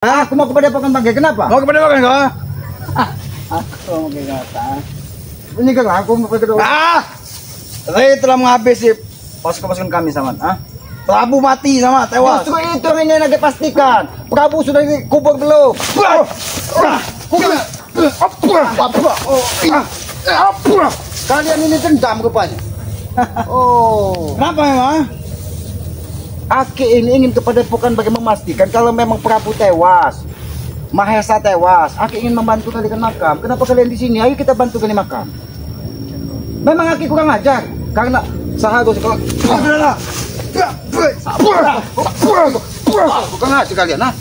Aku mau kepada Pakan Bangke, kenapa? Mau kepada Pakan kau? Aku mau ke kata. Ini kan aku mau kepada. Ray telah menghabisi pasukan kami sama. Prabu mati sama tewas. Justru itu yang ingin lagi pastikan. Prabu sudah dikubur belum? Kalian ini dendam rupanya. Oh, Kenapa memang? Aki ini ingin kepada Pakan Bangke memastikan kalau memang Prabu tewas, Mahesa tewas. Aki ingin membantu kalian makam. Kenapa kalian di sini? Ayo kita bantu kalian makam. Memang Aki kurang ajar karena seharusnya kalau kurang ajar kalian, nah.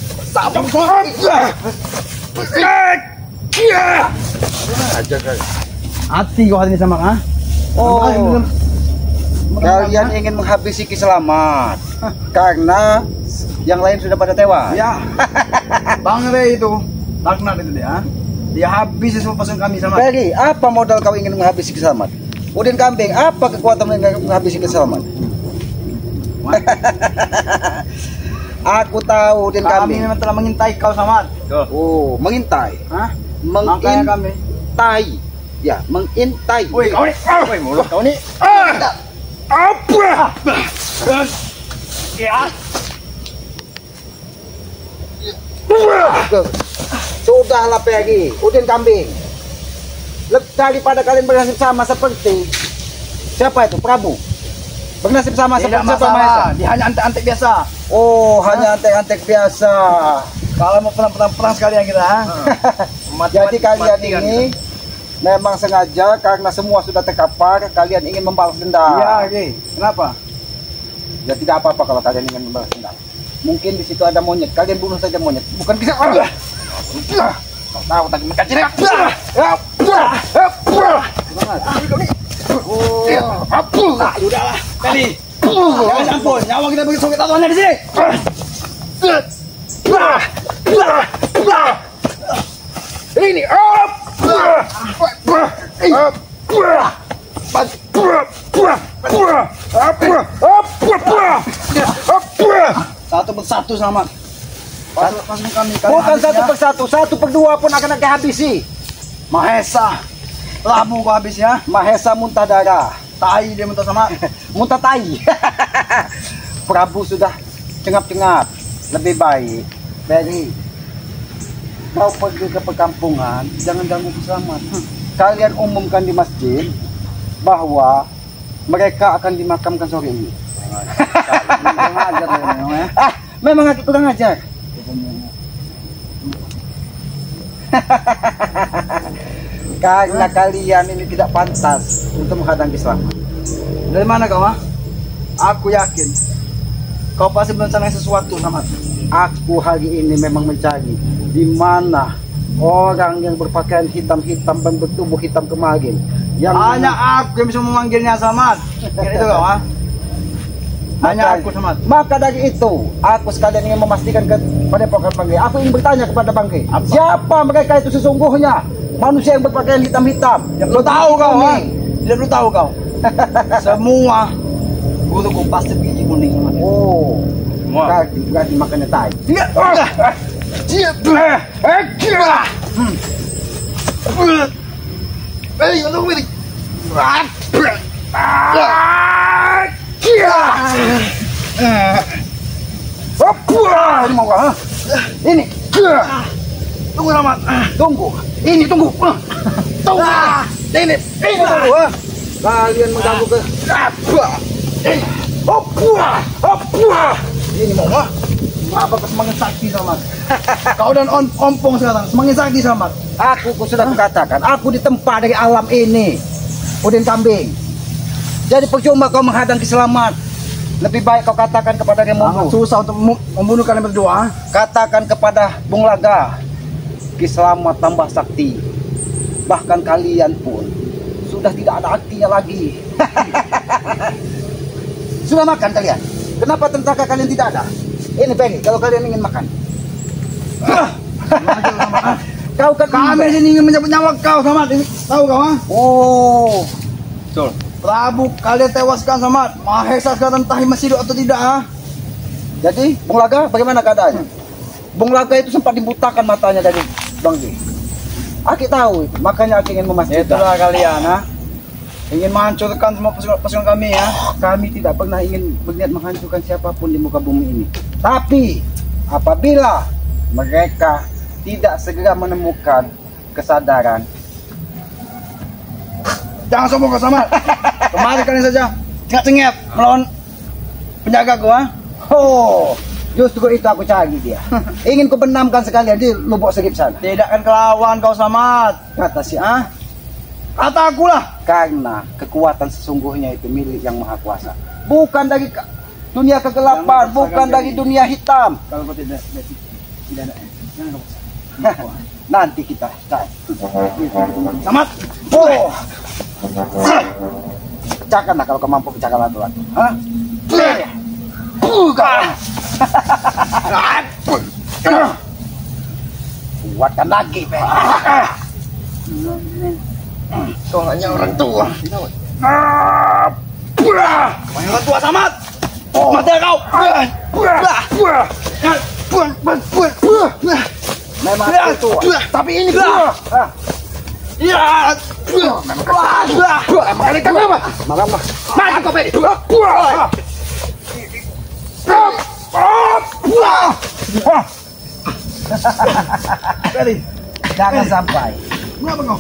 Ajar kalian. Hati kau hari ini sama Oh, kalian ingin menghabisi Ki Selamat karena yang lain sudah pada tewas. Ya. Bang Ray itu laknat itu dia. Dia habis semua pasukan kami sama. Peri, apa modal kau ingin menghabisi Ki Selamat? Udin Kambing, apa kekuatan menghabisi Ki Selamat? Aku tahu Udin Kami Kambing. memang telah mengintai kau sama. Oh, mengintai. Makanya kami. Mengintai. Ya, mengintai. Woi, kau ni. Woi, mulut kau ni. Apa? Ya. Sudahlah Peri, Udin Kambing. Daripada kalian bernasib sama seperti siapa itu? Prabu. Bernasib sama Tidak seperti siapa Mahesa? masalah. Dia hanya antek-antek biasa. Oh, hanya antek-antek biasa. Kalau mau perang sekalian kita. Jadi kalian ini memang sengaja karena semua sudah terkapar, kalian ingin membalas dendam. Iya, oke. Kenapa? Ya tidak apa-apa kalau kalian ingin membalas dendam. Mungkin di situ ada monyet, kalian bunuh saja monyet. Bukan bisa. Kau tahu tak mengkaji. Sudahlah. Tadi. Jangan ampun, nyawa kita begitu sakit tatuannya di sini. Ini Satu persatu sama. Pasukan kami. bukan satu persatu, satu per dua pun akan aku habisi. Mahesa. Lamu kau habis ya. Mahesa muntah darah, Tai dia minta sama. muntah tai. Prabu sudah cengap-cengap. Lebih baik, Beri, kau pergi ke perkampungan, jangan ganggu Ki Selamat. Kalian umumkan di masjid bahwa mereka akan dimakamkan sore ini. Kurang ajar dia memang ya. Memang aku kurang ajar. Karena kalian ini tidak pantas untuk menghadang Ki Selamat. Dari mana kau Aku yakin kau pasti merencanakan sesuatu sama. Aku hari ini memang mencari di mana orang yang berpakaian hitam-hitam dan bertubuh hitam kemarin. Yang Hanya aku yang bisa memanggilnya Samad. Itu kau Hanya aku Samad. Maka dari itu, aku sekalian ingin memastikan kepada Pakan Bangke. Aku ingin bertanya kepada Bangke, Apa? siapa mereka itu sesungguhnya? Manusia yang berpakaian hitam-hitam. Lu tahu kau Tidak lu tahu kau. Semua guruku pasti biji kuning Samad. Oh, Semua. berarti makannya tai. Ini mau kau Ini, Tunggu Samad. tunggu. Ini tunggu. Tunggu. Ini Tunggu. Kalian mengganggu ke. Ini mau apa semakin sakti Samad. Kau dan ompong sekarang semakin sakti Samad. Aku sudah kukatakan, aku ditempa dari alam ini. Udin Kambing. Jadi percuma kau menghadang Ki Selamat. Lebih baik kau katakan kepada Sangat Remondo. susah untuk membunuh kalian berdua. Katakan kepada Bung Laga, Ki Selamat tambah sakti. Bahkan kalian pun sudah tidak ada artinya lagi. Sudah makan kalian? Kenapa tentara kalian tidak ada? Ini Penny, kalau kalian ingin makan. Kau kan Kami sini ingin menyebut nyawa kau Samad. Tahu kau Oh, Betul. Prabu kalian tewaskan Samad. Mahesa sekarang entah masih hidup atau tidak jadi Bung Laga bagaimana keadaannya? Bung Laga itu sempat dibutakan matanya dari Bang G. Aki tahu itu, makanya Aki ingin memastikan. Itulah kalian, ha? Ingin menghancurkan semua pasukan kami, ya? Kami tidak pernah ingin berniat menghancurkan siapapun di muka bumi ini. Tapi apabila mereka tidak segera menemukan kesadaran, Jangan sombong kau sama. Kemarin kalian saja cengep melawan penjaga gua. oh, justru itu aku cari dia. Ingin ku benamkan sekalian di lubuk serip sana. Tidak akan kelawan kau Samad. Kata si Kata aku lah. karena kekuatan sesungguhnya itu milik yang maha kuasa. Bukan dari dunia kegelapan, Jangan bukan paksakan dari diri. dunia hitam. Kalau kau tidak ada. Jangan kau paksa. Nanti kita cari. Samad. Oh, pecahkanlah kalau kau mampu pecahkan latu-latu. Hah? Bukan. Kuatkan lagi, Pe. Kau hanya orang tua. Banyak orang tua Samad. Mati kau. Memang aku tua. Tapi ini gua. Ya. Emang kali kamu apa? Malam mah. Mati kau Pe. Jangan sampai. Kenapa kau?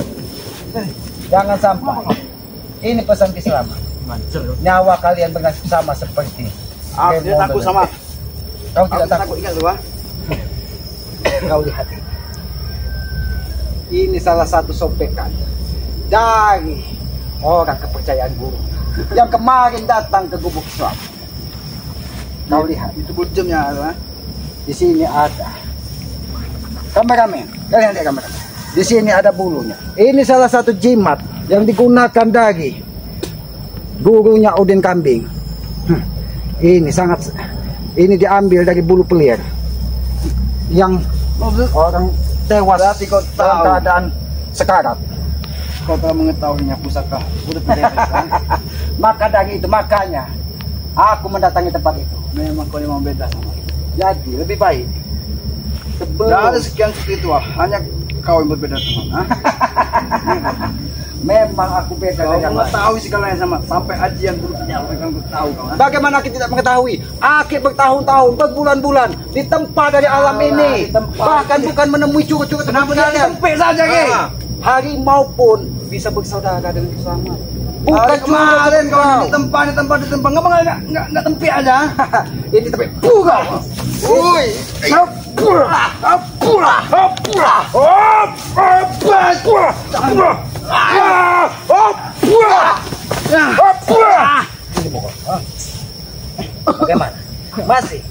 Jangan sampai. Ini pesan Islam. Nyawa kalian sama seperti. Aku tidak takut sama. Kau Aku tidak takut takut. ingat gua. Kau lihat. Ini salah satu sobekan dari orang kepercayaan guru yang kemarin datang ke gubuk Islam. Kau lihat. Itu bujemnya adalah. Di sini ada kameramen. Kalian lihat kameramen. Di sini ada bulunya. Ini salah satu jimat yang digunakan dari gurunya Udin Kambing. Ini diambil dari bulu pelir yang orang tewas Berarti kau dalam tahu. keadaan sekarat. Kau telah mengetahuinya pusaka. Udah berdiri. Maka dari itu makanya aku mendatangi tempat itu. Memang kau memang beda sama. Jadi lebih baik sebelum Tidak ada sekian seperti itu, hanya kau yang berbeda teman. memang aku beda Kau dengan lain. mengetahui segalanya sama sampai ajian buruknya mereka tahu kau. Bagaimana kita tidak mengetahui? Akib bertahun-tahun, berbulan-bulan ditempa dari alam ini. ditempa. Bahkan bukan menemui curut-curut kebenaran. Tempik saja ke. Harimau pun bisa bersaudara dengan bersama. Bukan Bukan kemarin kau curut-curut. ditempa. Enggak tempik aja. Ini tapi bukan. Woi. Bagaimana? Masih.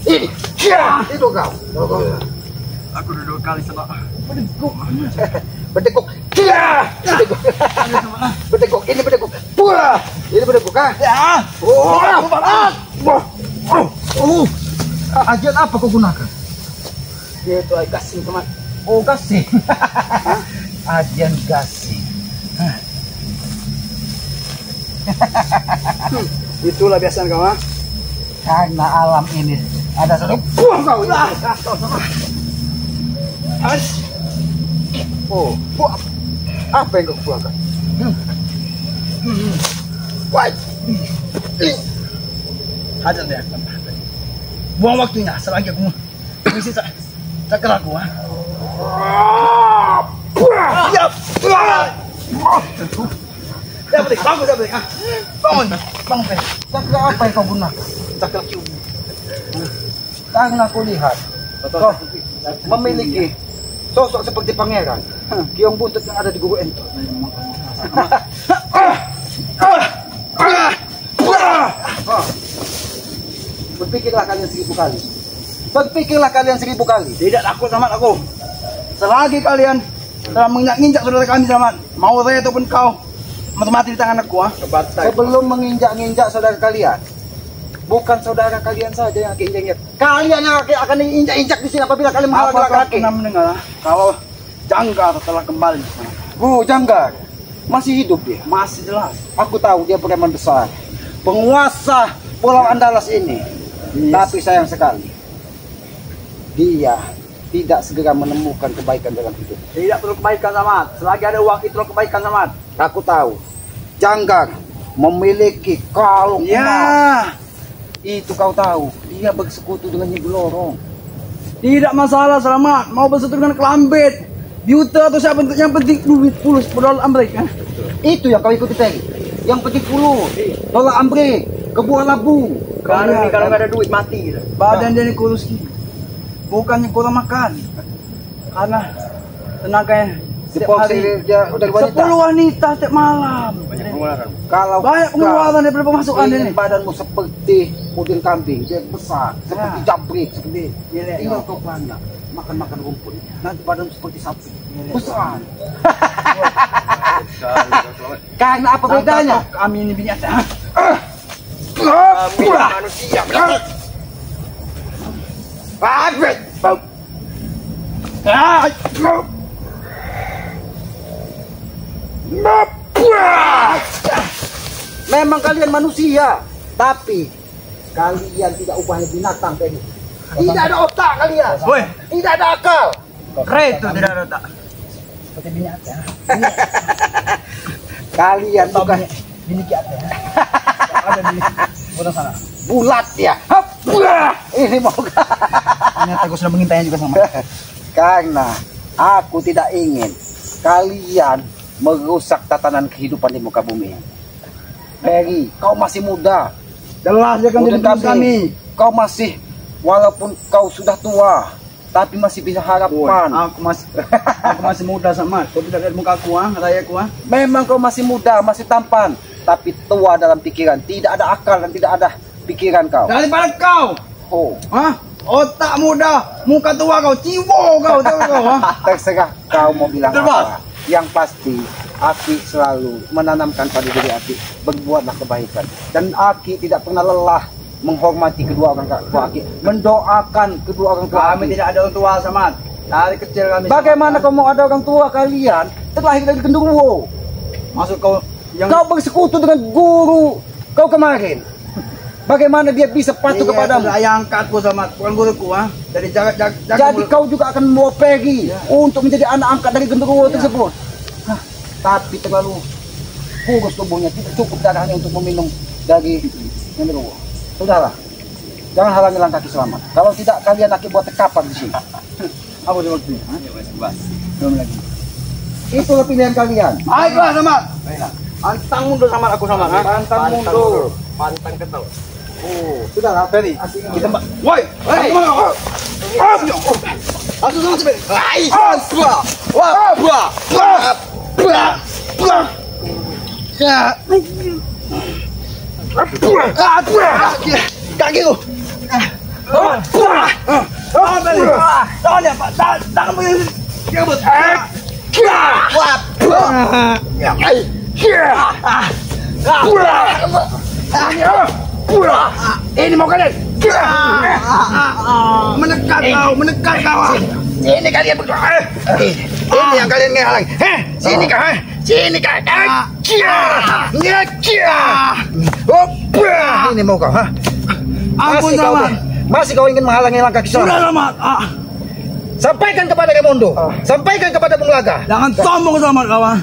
Ini. Itu kau. Aku udah 2 kali sama. Bedeguk. Bedeguk. Bedeguk. Ini bedeguk. Buah. Ini bedeguk kan? Ya. Ajian apa kau gunakan? Dia itu gasing teman. Oh, gasing. Ajian gasing. Itulah biasanya kau, ha? Karena alam ini ada satu buah kau. Oh, buah. Apa yang kau buahkan? Woi. Hajar dia. Buang waktunya selagi aku misi cakar aku, ha. Ya. Ya, boleh. Bangun, ya, boleh. Bangun. Bangun, boleh. Cakra apa yang kau gunakan? Cakar kiu. Karena aku lihat kau memiliki sosok seperti pangeran. Kiong buntut yang ada di guru ento. Berpikirlah kalian 1000 kali. Berpikirlah kalian 1000 kali. Tidak takut sama aku. Selagi kalian telah menginjak saudara kami sama mau saya ataupun kau mati di tangan aku, ha. Sebelum menginjak-injak saudara kalian, bukan saudara kalian saja yang akan injak-injak. Kalian yang akan injak-injak di sini apabila kalian menghalang Apakah laki-laki. pernah mendengar kalau Jangga telah kembali? Guru Janggar masih hidup dia. Masih jelas. Aku tahu dia preman besar, penguasa Pulau Andalas ini. Tapi sayang sekali, dia tidak segera menemukan kebaikan dalam hidup. Tidak perlu kebaikan, Samad. Selagi ada uang itu kebaikan, Samad. Aku tahu, Janggar memiliki kalung emas. Ya, Itu kau tahu, dia bersekutu dengan Nyi Blorong. tidak masalah, Samad. Mau bersatu dengan Kelambit, Biuta atau siapa, yang penting duit pulus $10 Amerika. Itu yang kau ikuti tadi. Yang penting puluh dolar Amerik, kebuah labu. Karena kalau nggak ada duit mati. Badan dia ini kurus ini. Bukannya kurang makan. Karena tenaganya setiap hari Dia udah 10 wanita setiap malam. Kalau Banyak pengeluaran daripada pemasukan ingin ini. badanmu seperti udin kambing, dia besar, seperti jabrik, seperti tinggal kau banyak makan rumput. Nanti badanmu seperti sapi, besar. Karena apa bedanya? Kami ini binatang. Kami manusia. Abet. Memang kalian manusia, tapi kalian tidak ubahnya binatang tadi. Tidak ada otak kalian. Woi, Tidak ada akal. kreatif tidak ada tak. Seperti binatang. Kalian bukan Bini kiat ya. Ada di orang sana. bulat ya. Ini mau Ternyata aku sudah mengintainya juga sama. karena aku tidak ingin kalian merusak tatanan kehidupan di muka bumi. Peri, kau masih muda. Jelas dia kan Udin jadi kami. Kau masih, walaupun kau sudah tua, tapi masih bisa harapan. Aku masih muda, Samad. Kau tidak lihat muka aku, rayaku. Memang kau masih muda, masih tampan, tapi tua dalam pikiran. Tidak ada akal dan tidak ada pikiran kau. Daripada kau, Oh, otak muda, muka tua kau, cibo kau, tahu kau, terserah kau mau bilang Terbang. apa. Yang pasti, Aki selalu menanamkan pada diri Aki, berbuatlah kebaikan. Dan Aki tidak pernah lelah menghormati kedua orang tua Aki, mendoakan kedua orang tua Kami Aki. tidak ada orang tua, Samad. Dari kecil kami. Bagaimana kau mau ada orang tua kalian terlahir dari genderuwo? Maksud kau yang Kau bersekutu dengan guru kau kemarin. Bagaimana dia bisa patuh kepadamu? Ayah angkatku, Samad, bukan guruku, Dari jaga Jadi kau juga akan membawa Peggy untuk menjadi anak angkat dari genderuwo tersebut. Hah, tapi terlalu kurus tubuhnya, tidak cukup darahnya untuk meminum dari genderuwo. Sudahlah, jangan halangi langkah Ki Selamat. Kalau tidak, kalian akan buat tekapan di sini. Apa di waktu? Belum lagi. Itulah pilihan kalian. Baiklah, Samad. Pantang mundur, Samad, aku, Samad. Pantang mundur. Pantang ketau. Oh, sudahlah, Ferry. Kita woi, kemana kau? Aku sama cepet. Kakiku. Tahan ya, Pak. Tahan begini. Kabut. Ini mau kalian menekan kau. Ini kalian berdua. Ini yang kalian ngehalang. Sini kau. Sini kau. Ini mau kau, ha? Ampun, Samad. Masih kau ingin menghalangi langkah Ki Sudah, Selamat? Samad. Sampaikan kepada Raimondo, sampaikan kepada Bung Laga. Jangan sombong, Samad, kawan.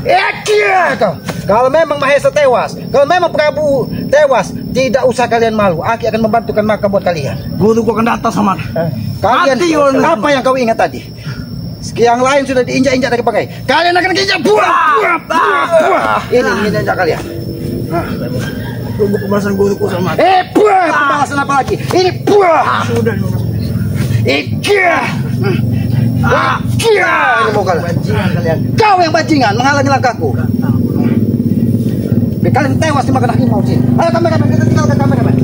Kau. Kalau memang Mahesa tewas, kalau memang Prabu tewas, tidak usah kalian malu. Aki akan membantukan maka buat kalian. Guruku akan datang, Samad. Kalian Mati, orang. apa yang kau ingat tadi? Yang lain sudah diinjak-injak dari pakai. Kalian akan diinjak buah. Ini menginjak kalian. Tunggu pembalasan guruku, Samad. Buah. Pembalasan apa lagi? Ini buah. Sudah. Ini mau kalian. Bajingan kalian. Kau yang bajingan menghalangi langkahku. Kalian tewas dimakan harimau sih. Ayo kameramen, kita tinggalkan kameramen.